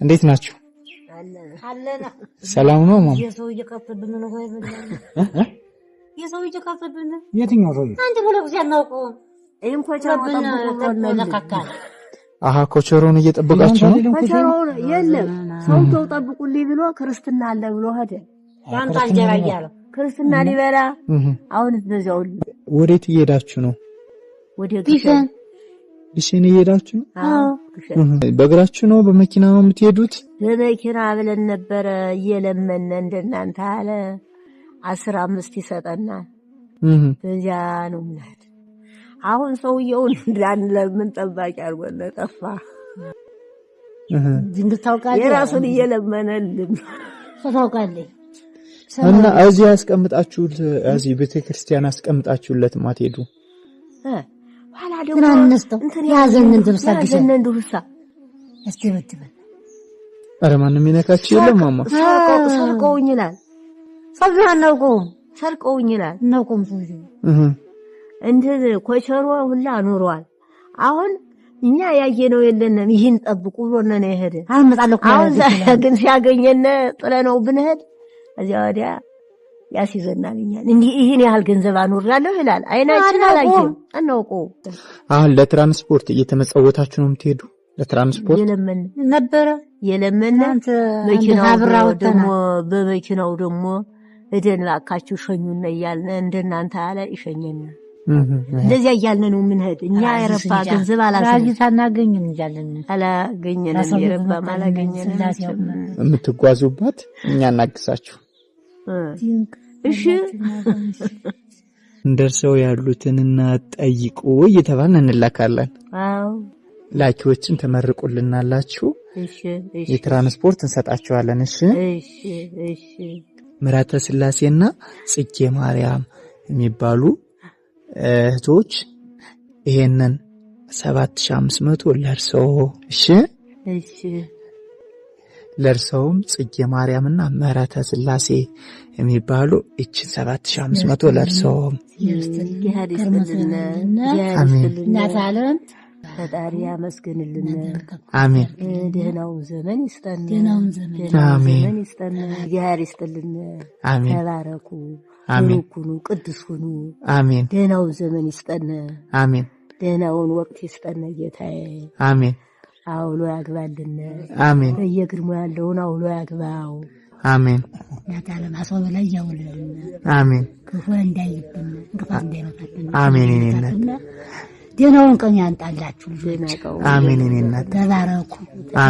እንዴት ናችሁ? አለና ሰላም ነው ማማ? የሰው እየከፈተብን ነው ወይ ብለን የሰው እየከፈተብን የትኛው ሰው? አንተ ብለው ሲያናውቀው ይሄን ኮቸሮ ጠብቁልኝ አሃ ኮቸሮን እየጠበቃችሁ ነው? ኮቸሮን የለም ሰው ጠብቁልኝ ብሎ ክርስትና አለ ብሎ ሄደ። ያንተ እንጀራ እያለ ክርስትና ሊበላ አሁን በዛው ወዴት እየሄዳችሁ ነው? ወደ ግሸን እየሄዳችሁ ነው? አዎ በእግራችሁ ነው በመኪና ነው የምትሄዱት? በመኪና ብለን ነበር እየለመነ እንደናንተ አለ 15 ይሰጠናል። በዚያ ነው ማለት አሁን ሰውየውን እንዳንለምን ጠባቂ አርጎነ ጠፋ። እንድታውቃለህ የራሱን እየለመነልን ታውቃለህ። እና እዚህ አስቀምጣችሁት እዚህ ቤተክርስቲያን አስቀምጣችሁለት ማትሄዱ ኋላ ደግሞ ትናንስተው ያዘንን ተብሳግሰን እንደውሳ ያስደበድበን። ኧረ ማንም ይነካችሁ የለም ማማ። ሰርቀውኝ ይላል ሰብሃን ነው ሰርቀውኝ ይላል ነው ቆም እንደ ኮቸሮ ሁላ ኑሯል። አሁን እኛ ያየነው የለንም። ይሄን ጠብቁ ብሎነ ነው የሄደ። አልመጣለሁ አሁን ግን ሲያገኘነ ጥለነው ብንሄድ እዚያ ወዲያ ያሲዘናል። እንዴ ይሄን ያህል ገንዘብ አኑራለሁ ይላል። አይናችን አላየም አናውቁ። አሁን ለትራንስፖርት እየተመጸወታችሁ ነው የምትሄዱ? ለትራንስፖርት የለመን አንተ መኪናው ደግሞ በመኪናው ደግሞ እደን ላካችሁ ሸኙነ እያልን እንደናንተ አለ ይሸኘና እንደዚያ እያልን ነው የምንሄድ። እኛ የረባ ገንዘብ አላገኘንም እንጃለን አላገኘንም የረባ ማላገኘንም የምትጓዙባት እኛ እናግሳችሁ። እሺ እንደርሰው ያሉትንና ጠይቁ እየተባልን እንላካለን። አዎ ላኪዎችን ተመርቁልናላችሁ። እሺ የትራንስፖርት እንሰጣችኋለን። እሺ ምራተ ስላሴና ጽጌ ማርያም የሚባሉ እህቶች ይሄንን 7500 ለርሰው እሺ ለርሰውም ጽጌ ማርያምና ምራተ ስላሴ የሚባሉ እቺ 7500 ለርሰው እናታለን ፈጣሪ ያመስግንልን። አሜን። ደህናው ዘመን ይስጠን። አሜን። እግዚአብሔር ይስጥልን። አሜን። ተባረኩ። አሜን። ኩኑ ቅዱስ ሁኑ። አሜን። ደህናው ዘመን ይስጠን። አሜን። ደህናውን ወቅት ይስጠን ጌታዬ። አሜን። አውሎ ያግባልን። አሜን። በየግርሙ ያለውን አውሎ ያግባው። አሜን። ያታለ ማሰው በላይ ያውልልን። አሜን። ክፉ እንዳይብን እንቅፋት እንዳይመጣልን። አሜን። እኔና ደህናውን ቀን ያንጣላችሁ ልጆች። አሜን። እኔና ተባረኩ። አሜን።